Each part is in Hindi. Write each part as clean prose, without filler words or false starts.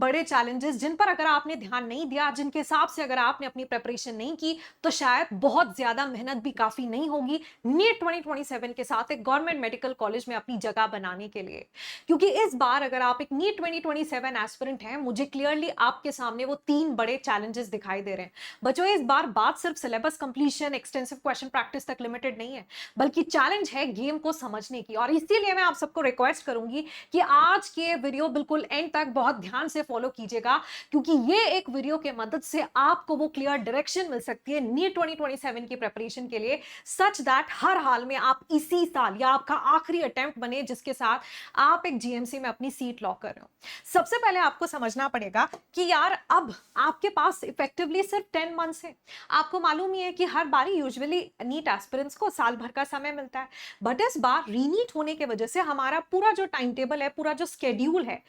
बड़े चैलेंजेस जिन पर अगर आपने ध्यान नहीं दिया, जिनके हिसाब से अगर आपने अपनी प्रिपरेशन नहीं की, तो शायद बहुत ज्यादा मेहनत भी काफी नहीं होगी नीट 2027 के साथ एक गवर्नमेंट मेडिकल कॉलेज में अपनी जगह बनाने के लिए। क्योंकि इस बार अगर आप एक नीट 2027 एस्पिरेंट हैं, मुझे क्लियरली आपके सामने वो 3 बड़े चैलेंजेस दिखाई दे रहे हैं। बच्चों, इस बार बात सिर्फ syllabus completion, extensive question practice तक लिमिटेड नहीं है, बल्कि चैलेंज है गेम को समझने की। और इसीलिए मैं आप सबको रिक्वेस्ट करूंगी कि आज के वीडियो बिल्कुल एंड तक बहुत ध्यान से फॉलो कीजिएगा, क्योंकि ये एक वीडियो के मदद से आपको वो क्लियर डायरेक्शन मिल सकती है नीट 2027 की प्रिपरेशन के लिए, सच दैट हर हाल में आप इसी साल या आपका आखिरी अटेम्प्ट बने जिसके साथ आप एक जीएमसी में अपनी सीट लॉक कर रहे हो। सबसे पहले आपको समझना पड़ेगा कि यार अब आपके पास इफेक्टिवली सिर्फ 10 मंथ्स है। आपको मालूम ही है कि हर बारी यूजुअली नीट एस्पिरेंट्स को साल भर का समय मिलता है, बट इस बार रीनीट होने की वजह से हमारा पूरा जो टाइम टेबल है, पूरा जो स्केड्यूल है,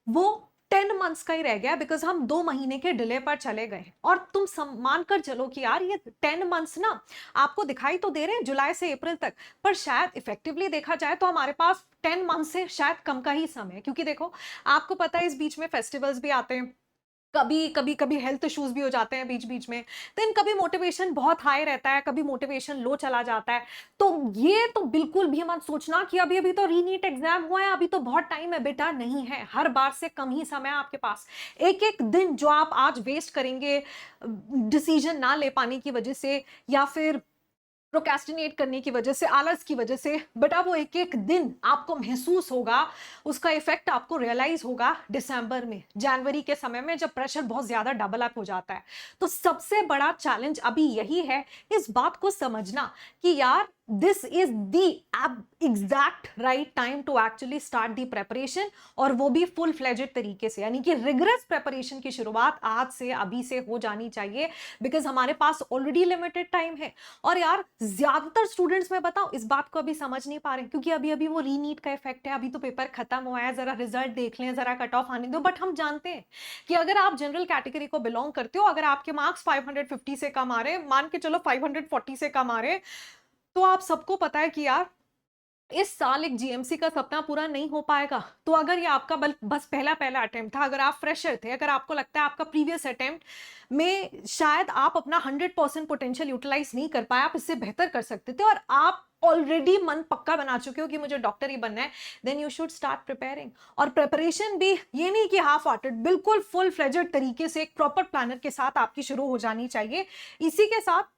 वो 10 मंथ्स का ही रह गया, बिकॉज हम 2 महीने के डिले पर चले गए। और तुम मान कर चलो कि यार ये 10 मंथ्स ना आपको दिखाई तो दे रहे हैं जुलाई से अप्रैल तक, पर शायद इफेक्टिवली देखा जाए तो हमारे पास 10 मंथ से शायद कम का ही समय है। क्योंकि देखो, आपको पता है इस बीच में फेस्टिवल्स भी आते हैं, कभी हेल्थ इश्यूज भी हो जाते हैं बीच बीच में, देन कभी मोटिवेशन बहुत हाई रहता है, कभी मोटिवेशन लो चला जाता है। तो ये तो बिल्कुल भी मत सोचना कि अभी अभी तो रीनीट एग्जाम हुआ है, अभी तो बहुत टाइम है। बेटा नहीं है, हर बार से कम ही समय है आपके पास। एक एक दिन जो आप आज वेस्ट करेंगे डिसीजन ना ले पाने की वजह से, या फिर प्रोक्रेस्टिनेट करने की वजह से, आलस की वजह से, बेटा वो एक एक दिन आपको महसूस होगा, उसका इफेक्ट आपको रियलाइज होगा दिसंबर में, जनवरी के समय में, जब प्रेशर बहुत ज्यादा डबल अप हो जाता है। तो सबसे बड़ा चैलेंज अभी यही है, इस बात को समझना कि यार this is the exact right time to actually start the preparation, और वो भी फुल फ्लेजेड तरीके से, यानी कि रिगरस प्रेपरेशन की शुरुआत आज से, अभी से हो जानी चाहिए, बिकॉज हमारे पास ऑलरेडी लिमिटेड टाइम है। और यार ज्यादातर स्टूडेंट्स, मैं बताऊं, इस बात को अभी समझ नहीं पा रहे, क्योंकि अभी अभी वो रीनीट का इफेक्ट है, अभी तो पेपर खत्म हुआ है, जरा रिजल्ट देख लें, जरा कट ऑफ आने दो। बट हम जानते हैं कि अगर आप जनरल कैटेगरी को बिलोंग करते हो, अगर आपके मार्क्स 550 से कम आ रहे, मान के चलो 540 से कम आ रहे, तो आप सबको पता है कि यार इस साल एक जीएमसी का सपना पूरा नहीं हो पाएगा। तो अगर ये आपका बस पहला अटेम्प्ट था, अगर आप फ्रेशर थे, अगर आपको लगता है आपका प्रीवियस अटेम्प्ट में शायद आप अपना 100% पोटेंशियल यूटिलाइज नहीं कर पाए, आप इससे बेहतर कर सकते थे, और आप ऑलरेडी मन पक्का बना चुके हो कि मुझे डॉक्टर ही बनना है, then you should start preparing. और प्रिपरेशन भी ये नहीं कि हाफ हार्टेड, बिल्कुल फुल फ्लेजेड तरीके से एक प्रॉपर प्लानर के साथ आपकी शुरू हो जानी चाहिए। इसी के साथ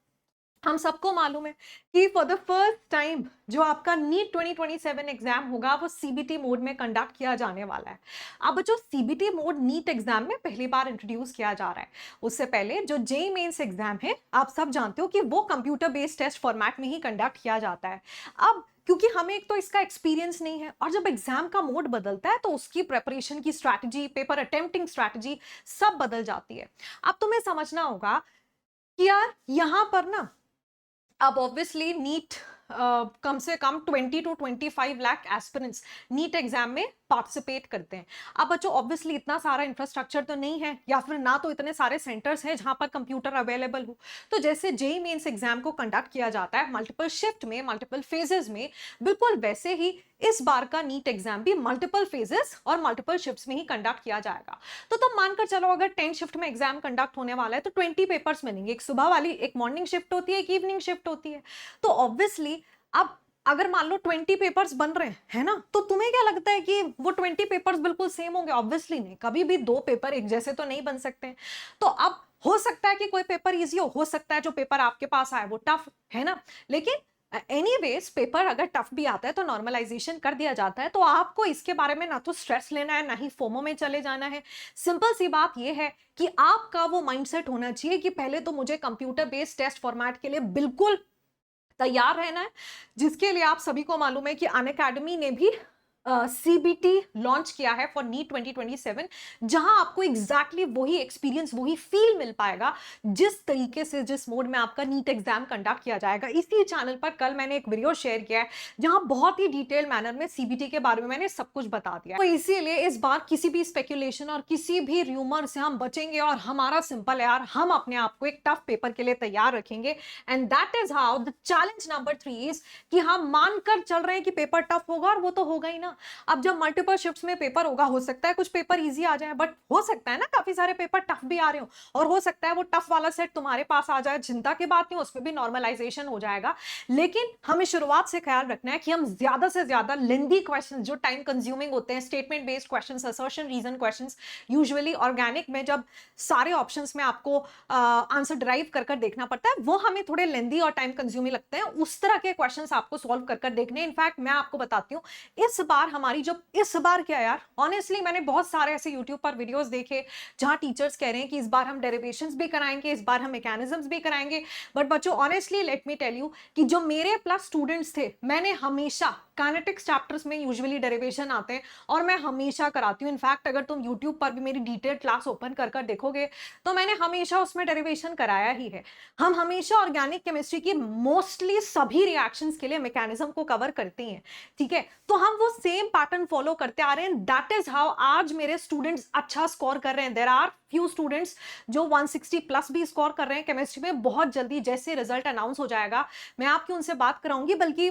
हम सबको मालूम है कि फॉर द फर्स्ट टाइम जो आपका नीट 2027 एग्जाम होगा वो सीबीटी मोड में कंडक्ट किया जाने वाला है। अब जो सीबीटी मोड नीट एग्जाम में पहली बार इंट्रोड्यूस किया जा रहा है, उससे पहले जो जेईई मेंस एग्जाम है, आप सब जानते हो कि वो कंप्यूटर बेस्ड टेस्ट फॉर्मेट में ही कंडक्ट किया जाता है। अब क्योंकि हमें एक तो इसका एक्सपीरियंस नहीं है, और जब एग्जाम का मोड बदलता है तो उसकी प्रेपरेशन की स्ट्रैटेजी, पेपर अटेम्प्टिंग स्ट्रैटेजी सब बदल जाती है। अब तुम्हें समझना होगा कि यार यहां पर ना, अब ऑब्वियसली नीट कम से कम 20 to 25 lakh aspirants NEET exam में पार्टिसिपेट करते हैं। अब बच्चों ऑब्वियसली इतना सारा इंफ्रास्ट्रक्चर तो नहीं है, या फिर ना तो इतने सारे सेंटर्स हैं जहां पर कंप्यूटर अवेलेबल हो। तो जैसे जेईई मेंस एग्जाम को कंडक्ट किया जाता है मल्टीपल शिफ्ट में, मल्टीपल फेजेस में, बिल्कुल वैसे ही इस बार का नीट एग्जाम भी मल्टीपल फेजेस और मल्टीपल शिफ्ट्स में ही कंडक्ट किया जाएगा। तो तुम मानकर चलो अगर 10 शिफ्ट में एग्जाम कंडक्ट होने वाला है तो 20 पेपर्स मिलेंगे, एक सुबह वाली, एक मॉर्निंग शिफ्ट होती है, एक इवनिंग शिफ्ट होती है। तो ऑब्वियसली अब अगर मान लो 20 पेपर्स बन रहे हैं, है ना, तो तुम्हें क्या लगता है कि वो 20 पेपर्स बिल्कुल सेम होंगे? ऑब्वियसली नहीं, कभी भी 2 पेपर एक जैसे तो नहीं बन सकते हैं। तो अब हो सकता है कि कोई पेपर इजी हो सकता है जो पेपर आपके पास आए वो टफ, है ना, लेकिन एनीवेज पेपर अगर टफ भी आता है तो नॉर्मलाइजेशन कर दिया जाता है। तो आपको इसके बारे में ना तो स्ट्रेस लेना है, ना ही फोमो में चले जाना है। सिंपल सी बात यह है कि आपका वो माइंडसेट होना चाहिए कि पहले तो मुझे कंप्यूटर बेस्ड टेस्ट फॉर्मेट के लिए बिल्कुल तैयार रहना है, जिसके लिए आप सभी को मालूम है कि अनअकैडमी ने भी सीबीटी लॉन्च किया है फॉर नीट 2027, जहां आपको एग्जैक्टली वही एक्सपीरियंस, वही फील मिल पाएगा जिस तरीके से, जिस मोड में आपका नीट एग्जाम कंडक्ट किया जाएगा। इसी चैनल पर कल मैंने एक वीडियो शेयर किया है जहां बहुत ही डिटेल मैनर में सीबीटी के बारे में मैंने सब कुछ बता दिया। तो इसीलिए इस बार किसी भी स्पेकुलेशन और किसी भी र्यूमर से हम बचेंगे, और हमारा सिंपल है यार, हम अपने आप को एक टफ पेपर के लिए तैयार रखेंगे। And that is how the challenge number 3 is कि हम मानकर चल रहे हैं कि पेपर टफ होगा, और वो तो होगा ही ना। ना। अब जब मल्टीपल शिफ्ट्स में पेपर होगा, हो सकता है कुछ पेपर इजी आ जाए, बट हो सकता है ना काफी सारे पेपर टफ भी आ रहे हो, और हो सकता है वो टफ वाला सेट तुम्हारे पास आ जाए। चिंता की बात नहीं, उसमें भी नॉर्मलाइजेशन हो जाएगा। लेकिन हमें शुरुआत से ख्याल रखना है कि हम ज्यादा से ज्यादा लेंदी क्वेश्चन जो टाइम कंज्यूमिंग होते हैं, statement based question, assertion reason question, usually organic में जब सारे ऑप्शंस में आपको आंसर ड्राइव कर कर देखना पड़ता है, वो हमें थोड़े लेंदी और टाइम कंज्यूमिंग लगते हैं। उस तरह के क्वेश्चंस आपको सॉल्व कर कर देखने। इनफैक्ट मैं आपको बताती हूँ, इस बार हमारी जो इस बार क्या यार, ऑनेस्टली मैंने बहुत सारे ऐसे यूट्यूब पर वीडियोस देखे जहां टीचर्स कह रहे हैं कि इस बार हम डेरिवेशंस भी कराएंगे, इस बार हम मैकेनिज्म्स भी कराएंगे। बट बच्चों honestly let me tell you कि जो मेरे प्लस स्टूडेंट्स थे, मैंने हमेशा काइनेटिक्स चैप्टर्स में यूजुअली डेरिवेशन आते हैं और मैं हमेशा कराती हूँ। इनफैक्ट अगर तुम यूट्यूब पर भी मेरी डिटेल क्लास ओपन कर कर देखोगे तो मैंने हमेशा उसमें डेरिवेशन कराया ही है। हम हमेशा ऑर्गेनिक केमिस्ट्री की मोस्टली सभी रिएक्शंस के लिए मैकेनिज्म को कवर करते हैं, ठीक है। तो हम वो सेम पैटर्न फॉलो करते आ रहे हैं। दैट इज हाउ आज मेरे स्टूडेंट्स अच्छा स्कोर कर रहे हैं। देयर आर फ्यू स्टूडेंट्स जो 160 प्लस भी स्कोर कर रहे हैं केमिस्ट्री में। बहुत जल्दी जैसे रिजल्ट अनाउंस हो जाएगा मैं आपकी उनसे बात कराऊंगी, बल्कि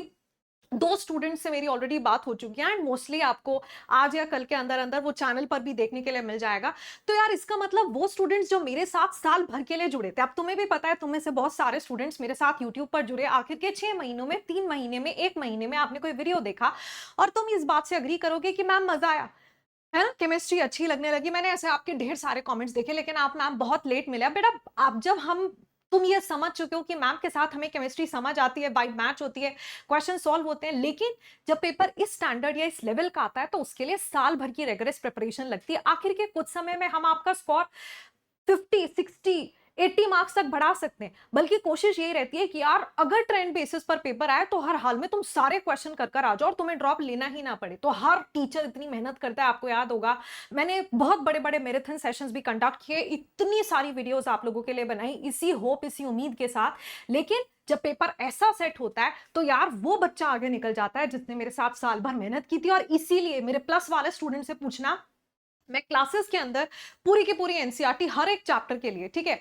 2 स्टूडेंट से मेरी ऑलरेडी बात हो चुकी है एंड मोस्टली आपको आज या कल के अंदर अंदर वो चैनल पर भी देखने के लिए मिल जाएगा। तो यार इसका मतलब वो स्टूडेंट्स जो मेरे साथ साल भर के लिए जुड़े थे, अब तुम्हें भी पता है, तुम्हें से बहुत सारे स्टूडेंट्स मेरे साथ यूट्यूब पर जुड़े, आखिर के 6 महीनों में, 3 महीने में, 1 महीने में आपने कोई वीडियो देखा और तुम इस बात से अग्री करोगे कि मैम मजा आया, है ना, केमिस्ट्री अच्छी लगने लगी। मैंने ऐसे आपके ढेर सारे कमेंट्स देखे, लेकिन आप मैम बहुत लेट मिले। बेटा आप जब हम तुम ये समझ चुके हो कि मैम के साथ हमें केमिस्ट्री समझ आती है, वाइब मैच होती है, क्वेश्चन सॉल्व होते हैं, लेकिन जब पेपर इस स्टैंडर्ड या इस लेवल का आता है तो उसके लिए साल भर की रेगुलर प्रिपरेशन लगती है। आखिर के कुछ समय में हम आपका स्कोर 50, 60, 80 मार्क्स तक बढ़ा सकते हैं। बल्कि कोशिश यही रहती है कि यार अगर ट्रेंड बेसिस पर पेपर आए तो हर हाल में तुम सारे क्वेश्चन कर कर आ जाओ और तुम्हें ड्रॉप लेना ही ना पड़े। तो हर टीचर इतनी मेहनत करता है, आपको याद होगा मैंने बहुत बड़े बड़े मैराथन सेशंस भी कंडक्ट किए, इतनी सारी वीडियोस आप लोगों के लिए बनाई इसी होप, इसी उम्मीद के साथ। लेकिन जब पेपर ऐसा सेट होता है तो यार वो बच्चा आगे निकल जाता है जिसने मेरे साथ साल भर मेहनत की थी। और इसीलिए मेरे प्लस वाले स्टूडेंट से पूछना, मैं क्लासेस के अंदर पूरी की पूरी एनसीईआरटी हर एक चैप्टर के लिए, ठीक है,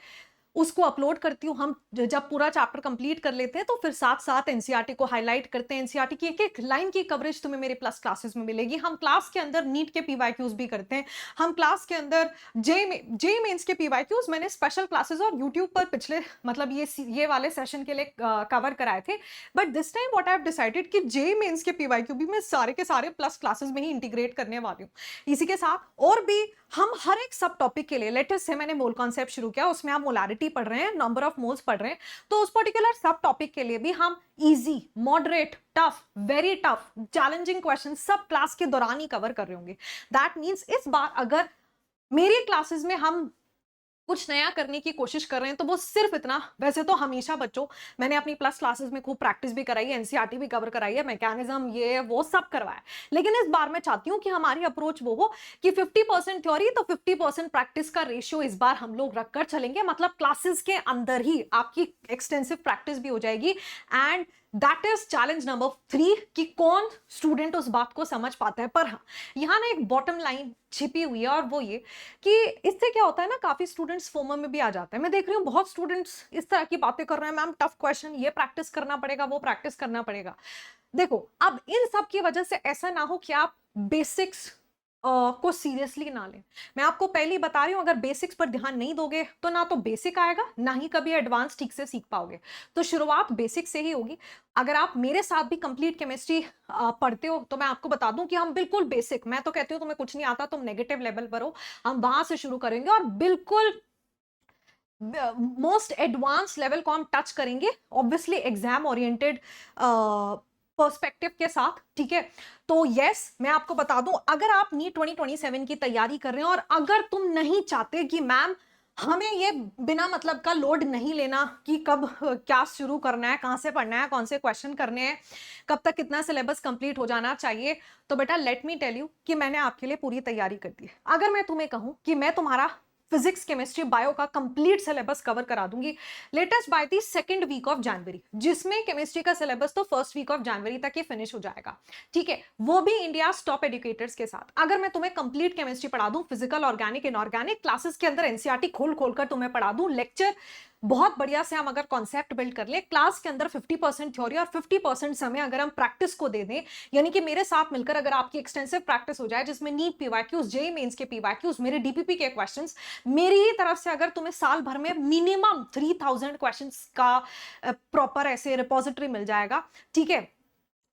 उसको अपलोड करती हूँ। हम जब पूरा चैप्टर कंप्लीट कर लेते हैं तो फिर साथ साथ एनसीईआरटी को हाईलाइट करते हैं। एनसीईआरटी की एक एक लाइन की कवरेज तुम्हें मेरे प्लस क्लासेस में मिलेगी। हम क्लास के अंदर नीट के पीवाईक्यूज भी करते हैं। हम क्लास के अंदर जे मेंस के पीवाईक्यूज मैंने स्पेशल क्लासेस और यूट्यूब पर पिछले मतलब ये वाले सेशन के लिए कवर कराए थे। But this time what I have decided कि जे मेंस के पीवाईक्यू भी मैं सारे के सारे प्लस क्लासेस में ही इंटीग्रेट करने वाली हूँ। इसी के साथ और भी हम हर एक सब टॉपिक के लिए, लेटेस्ट से मैंने मोल कॉन्सेप्ट शुरू किया, उसमें आप मोलारिटी पढ़ रहे हैं, नंबर ऑफ मोल्स पढ़ रहे हैं, तो उस पर्टिकुलर सब टॉपिक के लिए भी हम easy, moderate, tough, very tough, challenging question सब क्लास के दौरान ही कवर कर रहे होंगे। दैट मीन्स इस बार अगर मेरी क्लासेस में हम कुछ नया करने की कोशिश कर रहे हैं तो वो सिर्फ इतना, वैसे तो हमेशा बच्चों मैंने अपनी प्लस क्लासेस में खूब प्रैक्टिस भी कराई है, एनसीईआरटी भी कवर कराई है, मैकेनिज्म ये वो सब करवाया, लेकिन इस बार मैं चाहती हूं कि हमारी अप्रोच वो हो कि 50% थ्योरी तो 50% प्रैक्टिस का रेशियो इस बार हम लोग रखकर चलेंगे। मतलब क्लासेस के अंदर ही आपकी एक्सटेंसिव प्रैक्टिस भी हो जाएगी and that is challenge number 3 कि कौन स्टूडेंट उस बात को समझ पाता है। पर हाँ, यहाँ ना एक बॉटम लाइन छिपी हुई है और वो ये कि इससे क्या होता है ना, काफी स्टूडेंट्स फोमो में भी आ जाते हैं। मैं देख रही हूँ बहुत स्टूडेंट्स इस तरह की बातें कर रहे हैं, मैम टफ क्वेश्चन, ये प्रैक्टिस करना पड़ेगा, वो प्रैक्टिस करना पड़ेगा। देखो अब इन सब की वजह से ऐसा ना हो कि आप बेसिक्स को सीरियसली ना लें। मैं आपको पहले ही बता रही हूं, अगर बेसिक्स पर ध्यान नहीं दोगे तो ना तो बेसिक आएगा, ना ही कभी एडवांस ठीक से सीख पाओगे। तो शुरुआत बेसिक से ही होगी। अगर आप मेरे साथ भी कंप्लीट केमिस्ट्री पढ़ते हो तो मैं आपको बता दूं कि हम बिल्कुल बेसिक, मैं तो कहती हूँ तुम्हें कुछ नहीं आता तुम नेगेटिव लेवल पर हो, हम वहां से शुरू करेंगे और बिल्कुल मोस्ट एडवांस लेवल को हम टच करेंगे, ऑब्वियसली एग्जाम ओरिएंटेड पर्सपेक्टिव के साथ, ठीक है। तो यस मैं आपको बता दूं, अगर आप नीट 2027 की तैयारी कर रहे हैं और अगर तुम नहीं चाहते कि मैम हमें ये बिना मतलब का लोड नहीं लेना कि कब क्या शुरू करना है, कहां से पढ़ना है, कौन से क्वेश्चन करने हैं, कब तक कितना सिलेबस कंप्लीट हो जाना चाहिए, तो बेटा लेट मी टेल यू कि मैंने आपके लिए पूरी तैयारी कर दी है। अगर मैं तुम्हें कहूं कि मैं तुम्हारा फिजिक्स, केमिस्ट्री, बायो का कंप्लीट सिलेबस कवर करा दूंगी latest by the second week of January, जिसमें केमिस्ट्री का सिलेबस तो फर्स्ट वीक ऑफ जनवरी तक ही फिनिश हो जाएगा, ठीक है, वो भी इंडिया टॉप एजुकेटर्स के साथ। अगर मैं तुम्हें कंप्लीट केमिस्ट्री पढ़ा दूं, फिजिकल, ऑर्गेनिक, इनऑर्गेनिक, क्लासेस के अंदर एनसीईआरटी खोल खोल कर तुम्हें पढ़ा दूं, लेक्चर बहुत बढ़िया से हम अगर कॉन्सेप्ट बिल्ड कर ले, क्लास के अंदर 50% थ्योरी और 50% समय अगर हम प्रैक्टिस को दे दें, यानी कि मेरे साथ मिलकर अगर आपकी एक्सटेंसिव प्रैक्टिस हो जाए जिसमें नीट पीवाईक्यूज, जेईई मेंस के पीवाईक्यूज, मेरे डीपीपी के क्वेश्चंस, मेरी ही तरफ से अगर तुम्हें साल भर में मिनिमम 3000 क्वेश्चंस का प्रॉपर ऐसे रिपोजिटरी मिल जाएगा, ठीक है।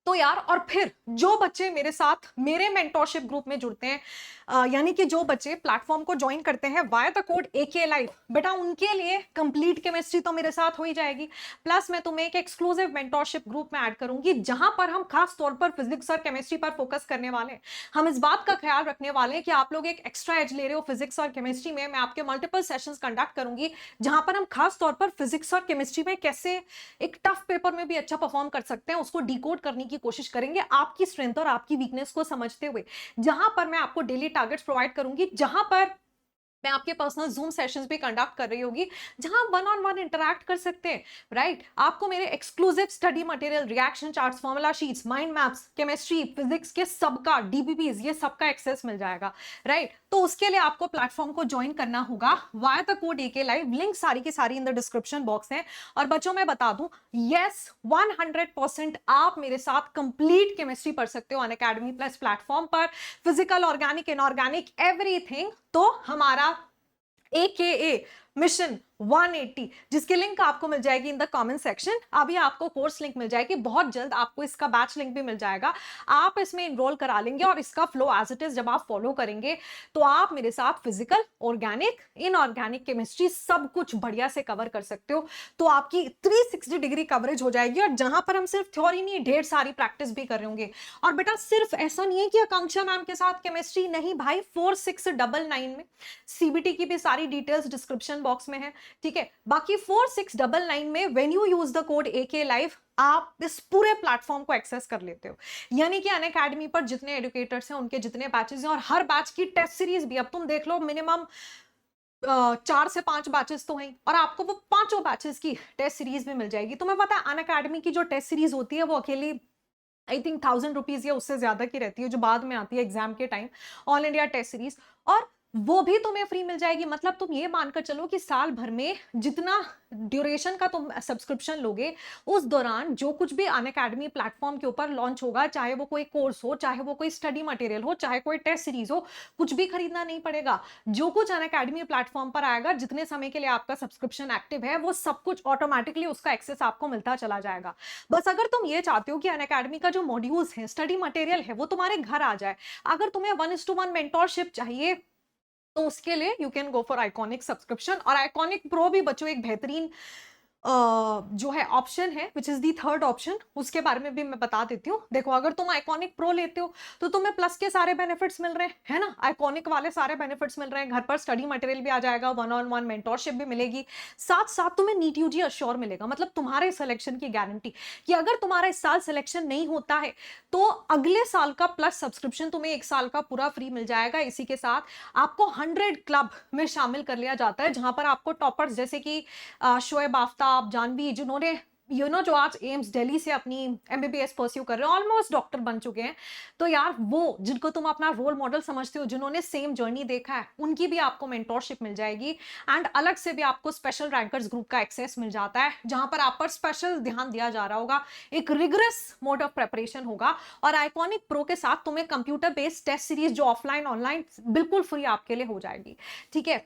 तो यार, और फिर जो बच्चे मेरे साथ मेरे मेंटोरशिप ग्रुप में जुड़ते हैं, यानी कि जो बच्चे प्लेटफॉर्म को ज्वाइन करते हैं via the code AK live, बेटा उनके लिए कंप्लीट केमिस्ट्री तो मेरे साथ हो ही जाएगी, प्लस मैं तुम्हें एक एक्सक्लूसिव मेंटोरशिप ग्रुप में ऐड करूंगी जहां पर हम खास तौर पर फिजिक्स और केमिस्ट्री पर फोकस करने वाले हैं। हम इस बात का ख्याल रखने वाले हैं कि आप लोग एक एक्स्ट्रा एज ले रहे हो फिजिक्स और केमिस्ट्री में, मैं आपके मल्टीपल सेशंस कंडक्ट करूंगी जहां पर हम खास तौर पर फिजिक्स और केमिस्ट्री में कैसे एक टफ पेपर में भी अच्छा परफॉर्म कर सकते हैं उसको डिकोड करने की कोशिश करेंगे, आपकी स्ट्रेंथ और आपकी वीकनेस को समझते हुए। जहां पर मैं आपको डेली टारगेट्स प्रोवाइड करूंगी, जहां पर मैं आपके पर्सनल जूम सेशंस भी कंडक्ट कर रही होगी जहां वन ऑन वन इंटरैक्ट कर सकते हैं, राइट। आपको मेरे exclusive study material, reaction charts, formula sheets, mind maps, chemistry, physics के सबका डीबीपीज, ये सबका एक्सेस मिल जाएगा, राइट। तो उसके लिए आपको प्लेटफॉर्म को ज्वाइन करना होगा via the code AK live, link सारी की सारी इन द डिस्क्रिप्शन बॉक्स है। और बच्चों मैं बता दूं, यस 100% आप मेरे साथ कंप्लीट केमिस्ट्री पढ़ सकते हो अनअकैडमी प्लस प्लेटफॉर्म पर, फिजिकल, ऑर्गेनिक, इनऑर्गेनिक, एवरीथिंग। तो हमारा AKA मिशन 180, जिसकी लिंक आपको मिल जाएगी इन द कमेंट सेक्शन। अभी आपको कोर्स लिंक मिल जाएगी, बहुत जल्द आपको इसका बैच लिंक भी मिल जाएगा, आप इसमें इनरोल करा लेंगे और इसका फ्लो एज इट इज जब आप फॉलो करेंगे तो आप मेरे साथ फिजिकल, ऑर्गेनिक, इनऑर्गेनिक केमिस्ट्री सब कुछ बढ़िया से कवर कर सकते हो। तो आपकी 360 डिग्री कवरेज हो जाएगी, और जहां पर हम सिर्फ थ्योरी नहीं ढेर सारी प्रैक्टिस भी कर रहे होंगे। और बेटा सिर्फ ऐसा नहीं है कि आकांक्षा मैम के साथ केमिस्ट्री, नहीं भाई, 4699 में सीबीटी की भी सारी डिटेल्स डिस्क्रिप्शन बॉक्स में है, ठीक है। बाकी 4699 में when you use the code AK live आप इस पूरे प्लेटफॉर्म को एक्सेस कर लेते हो। यानी कि अनअकैडमी पर जितने एजुकेटर्स हैं उनके जितने बैचेस हैं, और हर बैच की टेस्ट सीरीज भी, अब तुम देख लो मिनिमम 4 से 5 बैचेस तो हैं, और आपको वो पांचों बैचेस की टेस्ट सीरीज भी मिल जाएगी। तुम्हें पता है अनअकैडमी की जो टेस्ट सीरीज होती है वो अकेली आई थिंक 1000 रुपीज या उससे ज्यादा की रहती है, जो बाद में आती है एग्जाम के time, all India test series, और वो भी तुम्हें फ्री मिल जाएगी। मतलब तुम ये मानकर चलो कि साल भर में जितना ड्यूरेशन का तुम सब्सक्रिप्शन लोगे, उस दौरान जो कुछ भी अनअकैडमी प्लेटफॉर्म के ऊपर लॉन्च होगा, चाहे वो कोई कोर्स हो, चाहे वो कोई स्टडी मटेरियल हो, चाहे कोई टेस्ट सीरीज हो, कुछ भी खरीदना नहीं पड़ेगा। जो कुछ अनअकैडमी प्लेटफॉर्म पर आएगा, जितने समय के लिए आपका सब्सक्रिप्शन एक्टिव है, वो सब कुछ ऑटोमेटिकली उसका एक्सेस आपको मिलता चला जाएगा। बस अगर तुम ये चाहते हो कि अनअकैडमी का जो मॉड्यूल्स है, स्टडी मटेरियल है, वो तुम्हारे घर आ जाए, अगर तुम्हें 1:1 मेंटोरशिप चाहिए तो उसके लिए you can go for iconic subscription. और आइकॉनिक प्रो भी बच्चों एक बेहतरीन जो है ऑप्शन है, which is the third option, उसके बारे में भी मैं बता देती हूँ। देखो, अगर तुम आइकॉनिक प्रो लेते हो तो तुम्हें प्लस के सारे बेनिफिट्स मिल रहे हैं, है ना, आइकॉनिक वाले सारे बेनिफिट्स मिल रहे हैं, घर पर स्टडी मटेरियल भी आ जाएगा, 1-on-1 मेंटोरशिप भी मिलेगी, साथ साथ तुम्हें नीट यूजी अश्योर मिलेगा, मतलब तुम्हारे सिलेक्शन की गारंटी कि अगर तुम्हारा इस साल सिलेक्शन नहीं होता है तो अगले साल का प्लस सब्सक्रिप्शन तुम्हें 1 साल का पूरा फ्री मिल जाएगा। इसी के साथ आपको 100 क्लब में शामिल कर लिया जाता है, जहां पर आपको टॉपर्स जैसे कि शोएब आफ्ताब, आप जानवी, जिन्होंने जो आज एम्स दिल्ली से अपनी एमबीबीएस परस्यू कर रहे हैं, ऑलमोस्ट डॉक्टर बन चुके हैं, तो यार वो जिनको तुम अपना रोल मॉडल समझते हो, जिन्होंने सेम जर्नी देखा है, उनकी भी आपको मेंटोरशिप मिल जाएगी। एंड अलग से भी आपको स्पेशल रैंकर्स ग्रुप का एक्सेस मिल जाता है, जहां पर आप पर स्पेशल ध्यान दिया जा रहा होगा, एक रिगरस मोड ऑफ प्रेपरेशन होगा। और आइकॉनिक प्रो के साथ तुम्हें कंप्यूटर बेस्ड टेस्ट सीरीज जो ऑफलाइन ऑनलाइन बिल्कुल फ्री आपके लिए हो जाएगी, ठीक है।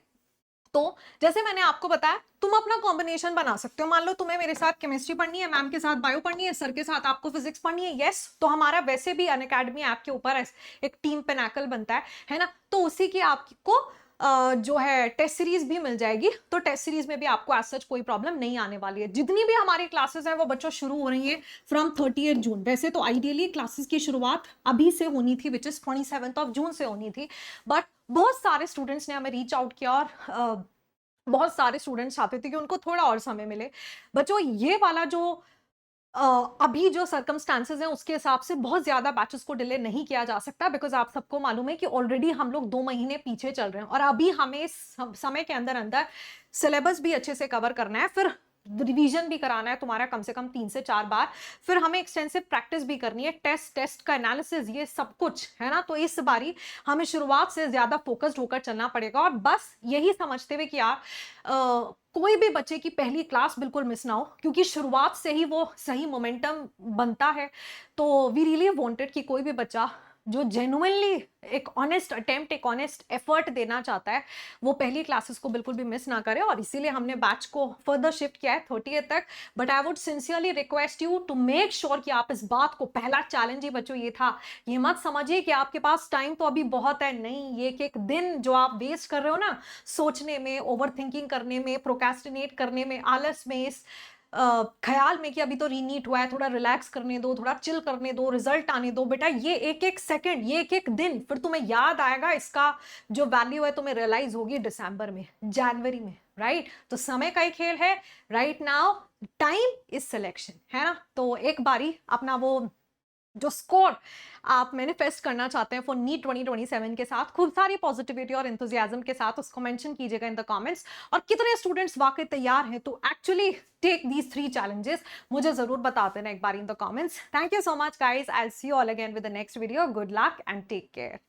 तो जैसे मैंने आपको बताया, तुम अपना कॉम्बिनेशन बना सकते हो। मान लो तुम्हें मेरे साथ केमिस्ट्री पढ़नी है, मैम के साथ बायो पढ़नी है, सर के साथ आपको फिजिक्स पढ़नी है, यस, तो हमारा वैसे भी अनअकैडमी ऐप के ऊपर एक टीम पिनाकल बनता है ना, तो उसी की आपको जो है टेस्ट सीरीज भी मिल जाएगी। तो टेस्ट सीरीज में भी आपको एज सच कोई प्रॉब्लम नहीं आने वाली है। जितनी भी हमारी क्लासेस हैं वो बच्चों शुरू हो रही है फ्रॉम 30 जून। वैसे तो आइडियली क्लासेस की शुरुआत अभी से होनी थी, विच इज 27 जून से होनी थी, बट बहुत सारे स्टूडेंट्स ने हमें रीच आउट किया और बहुत सारे स्टूडेंट्स चाहते थे कि उनको थोड़ा और समय मिले। बच्चों ये वाला जो अभी जो सर्कमस्टांसेस हैं उसके हिसाब से बहुत ज्यादा बैचेस को डिले नहीं किया जा सकता, बिकॉज आप सबको मालूम है कि ऑलरेडी हम लोग 2 महीने पीछे चल रहे हैं, और अभी हमें समय के अंदर अंदर सिलेबस भी अच्छे से कवर करना है, फिर रिवीजन भी कराना है तुम्हारा कम से कम 3 से 4 बार, फिर हमें एक्सटेंसिव प्रैक्टिस भी करनी है, टेस्ट का एनालिसिस, ये सब कुछ है ना। तो इस बारी हमें शुरुआत से ज्यादा फोकस्ड होकर चलना पड़ेगा, और बस यही समझते हुए कि यार कोई भी बच्चे की पहली क्लास बिल्कुल मिस ना हो, क्योंकि शुरुआत से ही वो सही मोमेंटम बनता है। तो वी रियली वांटेड कि कोई भी बच्चा जो जेन्युइनली एक ऑनेस्ट अटेम्प्ट, एक ऑनेस्ट एफर्ट देना चाहता है, वो पहली क्लासेस को बिल्कुल भी मिस ना करे, और इसीलिए हमने बैच को फर्दर शिफ्ट किया है 30th तक। But I would sincerely request you to make sure कि आप इस बात को, पहला चैलेंज ही बच्चों ये था, ये मत समझिए कि आपके पास टाइम तो अभी बहुत है, नहीं, ये एक दिन जो आप वेस्ट कर रहे हो ना सोचने में, ओवर थिंकिंग करने में, प्रोक्रेस्टिनेट करने में, आलस में, इस ख्याल में कि अभी तो रीनीट हुआ है, थोड़ा रिलैक्स करने दो, थोड़ा चिल करने दो, रिजल्ट आने दो, बेटा ये एक एक सेकंड, ये एक एक दिन फिर तुम्हें याद आएगा, इसका जो वैल्यू है तुम्हें रियलाइज होगी दिसंबर में, जनवरी में, राइट। तो समय का ही खेल है, right now time is selection, है ना। तो एक बारी अपना वो जो स्कोर आप मैनिफेस्ट करना चाहते हैं फॉर नीट 2027 के साथ, खूब सारी पॉजिटिविटी और एंथुसियाज्म के साथ, उसको मेंशन कीजिएगा इन द कमेंट्स। और कितने स्टूडेंट्स वाकई तैयार हैं to actually take these 3 challenges, मुझे जरूर बताते हैं एक बार in the comments. Thank you so much guys, I will see you all again with the next video. Good luck and take care.